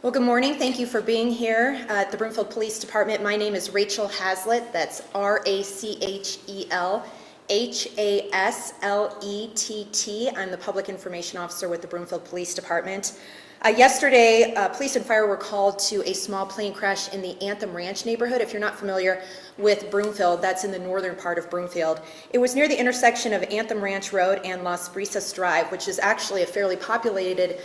Well, good morning. Thank you for being here at the Broomfield Police Department. My name is Rachel Haslett. That's Rachel Haslett. I'm the Public Information Officer with the Broomfield Police Department. Yesterday, police and fire were called to a small plane crash in the Anthem Ranch neighborhood. If you're not familiar with Broomfield, that's in the northern part of Broomfield. It was near the intersection of Anthem Ranch Road and Las Brisas Drive, which is actually a fairly populated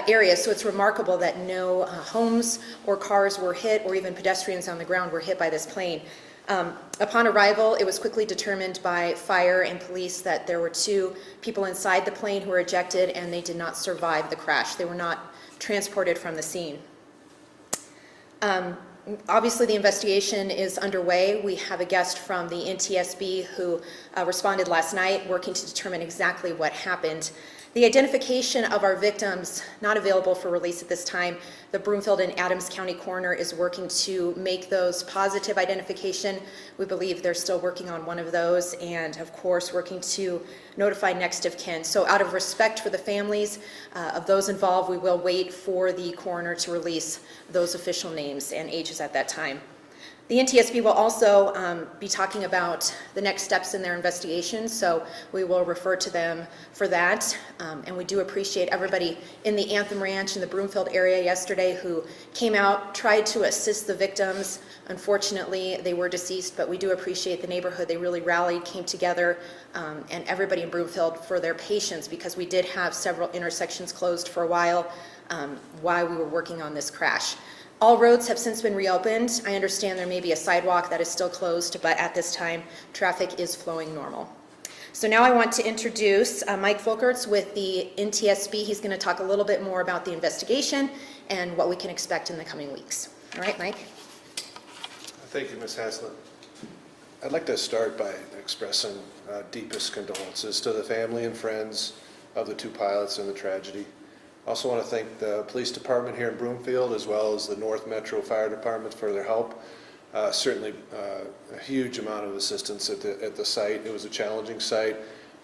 area, so it's remarkable that no homes or cars were hit, or even pedestrians on the ground were hit by this plane. Upon arrival, it was quickly determined by fire and police that there were 2 people inside the plane who were ejected, and they did not survive the crash. They were not transported from the scene. Obviously, the investigation is underway. We have a guest from the NTSB who responded last night, working to determine exactly what happened. The identification of our victims, not available for release at this time. The Broomfield and Adams County Coroner is working to make those positive identification. We believe they're still working on one of those, and of course working to notify next of kin. So out of respect for the families of those involved, we will wait for the coroner to release those official names and ages at that time. The NTSB will also be talking about the next steps in their investigation, so we will refer to them for that. And we do appreciate everybody in the Anthem Ranch and the Broomfield area yesterday who came out, tried to assist the victims. Unfortunately, they were deceased, but we do appreciate the neighborhood. They really rallied, came together, and everybody in Broomfield for their patience, because we did have several intersections closed for a while we were working on this crash. All roads have since been reopened. I understand there may be a sidewalk that is still closed, but at this time, traffic is flowing normal. So now I want to introduce Mike Folkerts with the NTSB. He's going to talk a little bit more about the investigation and what we can expect in the coming weeks. All right, Mike. Thank you, Ms. Haslett. I'd like to start by expressing deepest condolences to the family and friends of the 2 pilots in the tragedy. I also want to thank the police department here in Broomfield, as well as the North Metro Fire Department, for their help. Certainly a huge amount of assistance at the site. It was a challenging site,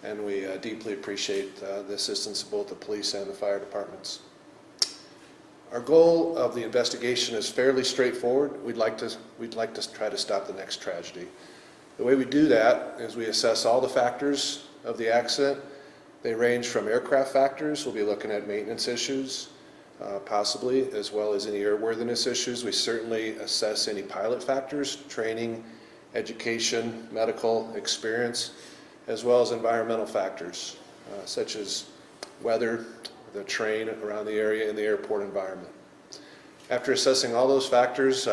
and we deeply appreciate the assistance of both the police and the fire departments. Our goal of the investigation is fairly straightforward. We'd like to try to stop the next tragedy. The way we do that is we assess all the factors of the accident. They range from aircraft factors. We'll be looking at maintenance issues, possibly, as well as any airworthiness issues. We certainly assess any pilot factors, training, education, medical experience, as well as environmental factors, such as weather, the terrain around the area, and the airport environment. After assessing all those factors,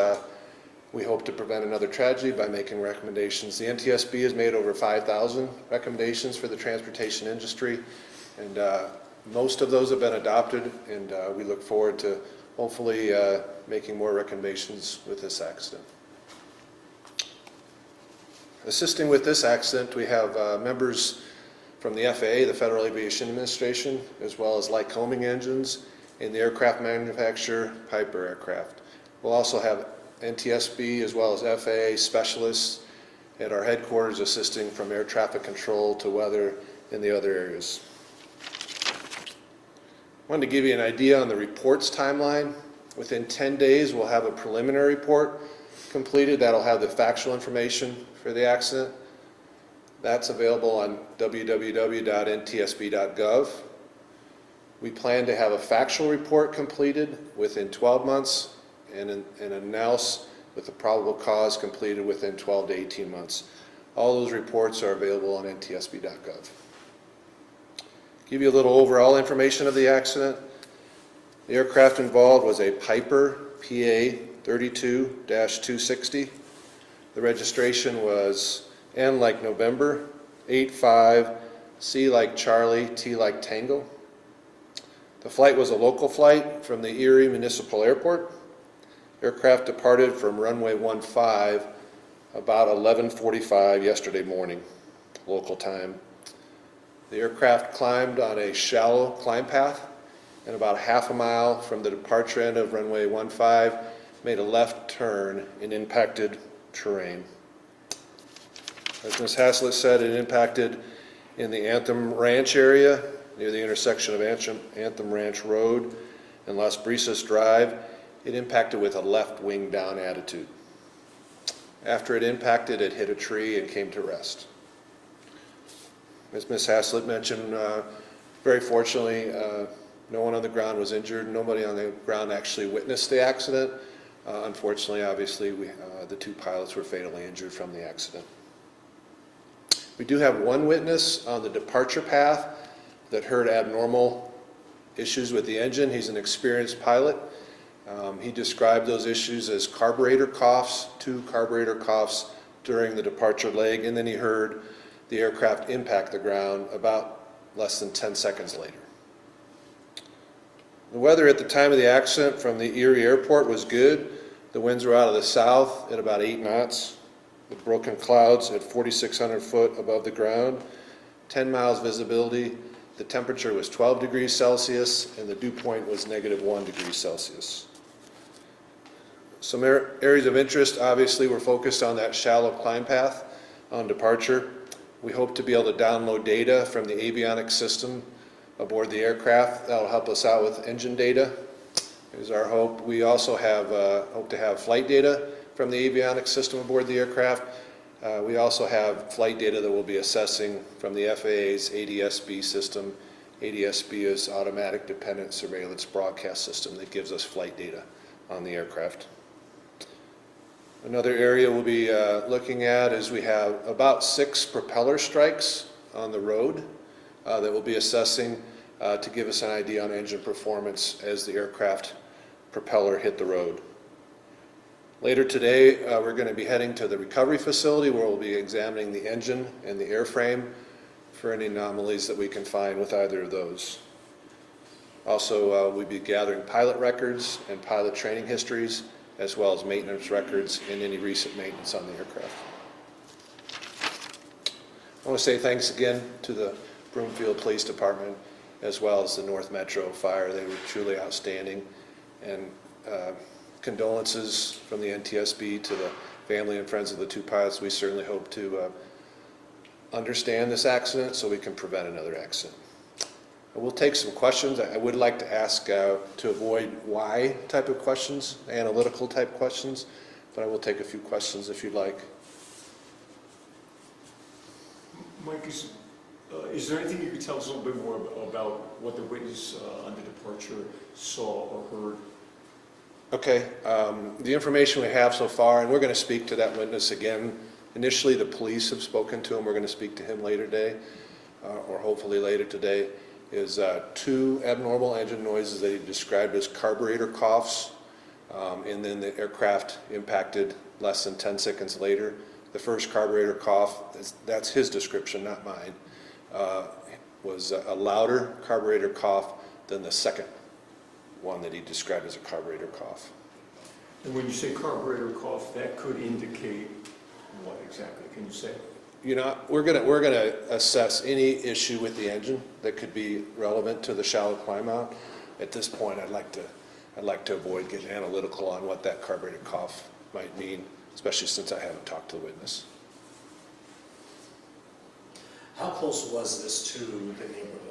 we hope to prevent another tragedy by making recommendations. The NTSB has made over 5,000 recommendations for the transportation industry, and most of those have been adopted, and we look forward to hopefully making more recommendations with this accident. Assisting with this accident, we have members from the FAA, the Federal Aviation Administration, as well as Lycoming Engines, and the aircraft manufacturer Piper Aircraft. We'll also have NTSB as well as FAA specialists at our headquarters assisting from air traffic control to weather in the other areas. I wanted to give you an idea on the reports timeline. Within 10 days, we'll have a preliminary report completed that'll have the factual information for the accident. That's available on www.ntsb.gov. We plan to have a factual report completed within 12 months and an analysis with the probable cause completed within 12 to 18 months. All those reports are available on ntsb.gov. Give you a little overall information of the accident. The aircraft involved was a Piper PA 32-260. The registration was N like November, 85, C like Charlie, T like Tango. The flight was a local flight from the Erie Municipal Airport. Aircraft departed from runway 15 about 11:45 yesterday morning, local time. The aircraft climbed on a shallow climb path, and about half a mile from the departure end of runway 15, made a left turn in impacted terrain. As Ms. Haslett said, it impacted in the Anthem Ranch area, near the intersection of Anthem Ranch Road and Las Brisas Drive, it impacted with a left wing down attitude. After it impacted, it hit a tree and came to rest. As Ms. Haslett mentioned, very fortunately, no one on the ground was injured. Nobody on the ground actually witnessed the accident. Unfortunately, obviously, the two pilots were fatally injured from the accident. We do have one witness on the departure path that heard abnormal issues with the engine. He's an experienced pilot. He described those issues as carburetor coughs, 2 carburetor coughs during the departure leg, and then he heard the aircraft impact the ground about less than 10 seconds later. The weather at the time of the accident from the Erie airport was good. The winds were out of the south at about 8 knots, with broken clouds at 4,600 foot above the ground, 10 miles visibility. The temperature was 12 degrees Celsius, and the dew point was -1 degree Celsius. Some areas of interest, obviously, we're focused on that shallow climb path on departure. We hope to be able to download data from the avionics system aboard the aircraft. That'll help us out with engine data, is our hope. We also hope to have flight data from the avionics system aboard the aircraft. We also have flight data that we'll be assessing from the FAA's ADSB system. ADSB is Automatic Dependent Surveillance Broadcast System that gives us flight data on the aircraft. Another area we'll be looking at is we have about 6 propeller strikes on the road that we'll be assessing to give us an idea on engine performance as the aircraft propeller hit the road. Later today, we're going to be heading to the recovery facility where we'll be examining the engine and the airframe for any anomalies that we can find with either of those. Also, we'll be gathering pilot records and pilot training histories, as well as maintenance records and any recent maintenance on the aircraft. I want to say thanks again to the Broomfield Police Department as well as the North Metro Fire. They were truly outstanding, and condolences from the NTSB to the family and friends of the 2 pilots. We certainly hope to understand this accident so we can prevent another accident. We'll take some questions. I would like to ask to avoid why type of questions, analytical type questions, but I will take a few questions if you'd like. Mike, is there anything you could tell us a little bit more about what the witness on the departure saw or heard? Okay, the information we have so far, and we're going to speak to that witness again. Initially, the police have spoken to him. We're going to speak to him later today, or hopefully later today. Is 2 abnormal engine noises that he described as carburetor coughs, and then the aircraft impacted less than 10 seconds later. The first carburetor cough, that's his description, not mine, was a louder carburetor cough than the second one that he described as a carburetor cough. And when you say carburetor cough, that could indicate what exactly? Can you say? You know, we're gonna assess any issue with the engine that could be relevant to the shallow climb out. At this point, I'd like to avoid getting analytical on what that carburetor cough might mean, especially since I haven't talked to the witness. How close was this to the neighborhood?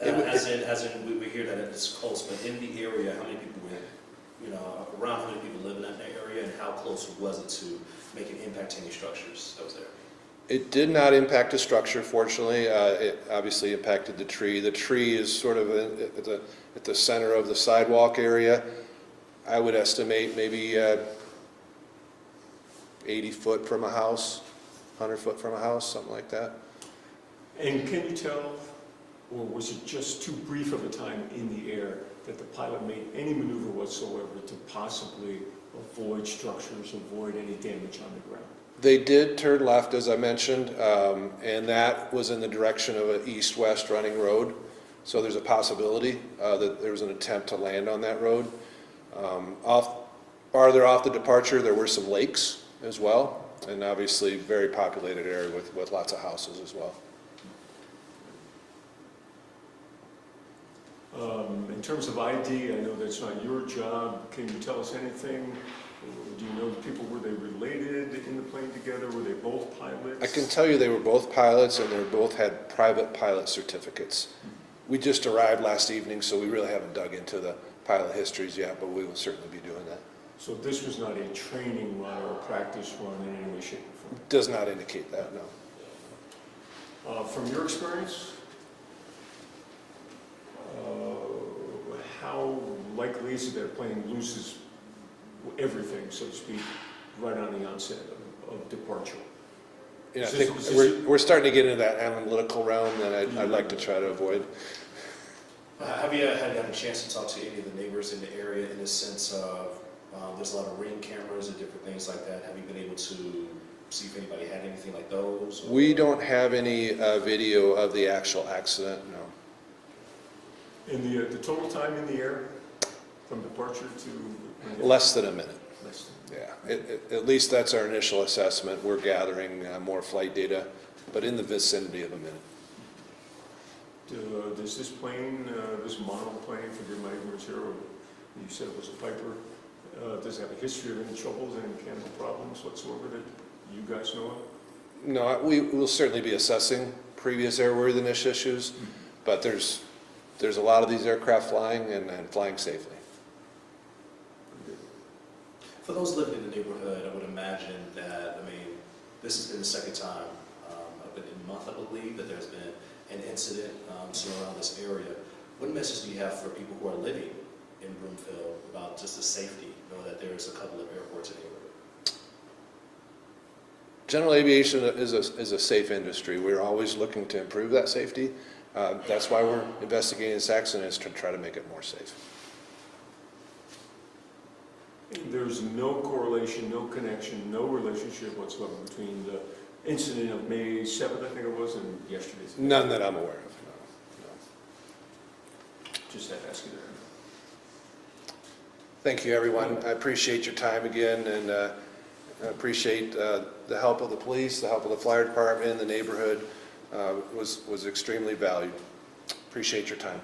As in, we hear that it's close, but in the area, how many people were, around how many people live in that area, and how close was it to making impact any structures that was there? It did not impact the structure, fortunately. It obviously impacted the tree. The tree is sort of at the center of the sidewalk area. I would estimate maybe 80 foot from a house, 100 foot from a house, something like that. And can you tell, or was it just too brief of a time in the air that the pilot made any maneuver whatsoever to possibly avoid structures, avoid any damage on the ground? They did turn left, as I mentioned, and that was in the direction of an east-west running road. So there's a possibility that there was an attempt to land on that road. Farther off the departure, there were some lakes as well, and obviously very populated area with lots of houses as well. In terms of ID, I know that's not your job. Can you tell us anything? Do you know the people, were they related in the plane together? Were they both pilots? I can tell you they were both pilots, and they both had private pilot certificates. We just arrived last evening, so we really haven't dug into the pilot histories yet, but we will certainly be doing that. So this was not a training run or a practice run in any way, shape, or form? Does not indicate that, no. From your experience, how likely is it that a plane loses everything, so to speak, right on the onset of departure? You know, I Is this- think is this- we're starting to get into that analytical realm that I'd like to try to avoid. Have you had a chance to talk to any of the neighbors in the area in the sense of, there's a lot of ring cameras and different things like that? Have you been able to see if anybody had anything like those? Or- We don't have any video of the actual accident, no. And the total time in the air from departure to? Less than a minute. Less than. Yeah, at least that's our initial assessment. We're gathering more flight data, but in the vicinity of a minute. Does this plane, this monoplane, forgive my ignorance here, or you said it was a Piper, does it have a history of any troubles, any mechanical problems whatsoever that you guys know of? No, we will certainly be assessing previous airworthiness issues, but there's a lot of these aircraft flying and flying safely. For those living in the neighborhood, I would imagine that, this has been the second time, in a month, I believe, that there's been an incident surrounding this area. What message do you have for people who are living in Broomfield about just the safety, knowing that there's a couple of airports in the neighborhood? General aviation is a safe industry. We're always looking to improve that safety. That's why we're investigating this accident, is to try to make it more safe. There's no correlation, no connection, no relationship whatsoever between the incident of May 7th, I think it was, and yesterday's? None that I'm aware of, no. Just had to ask you there. Thank you, everyone. I appreciate your time again, and I appreciate the help of the police, the help of the fire department, and the neighborhood was extremely valued. Appreciate your time.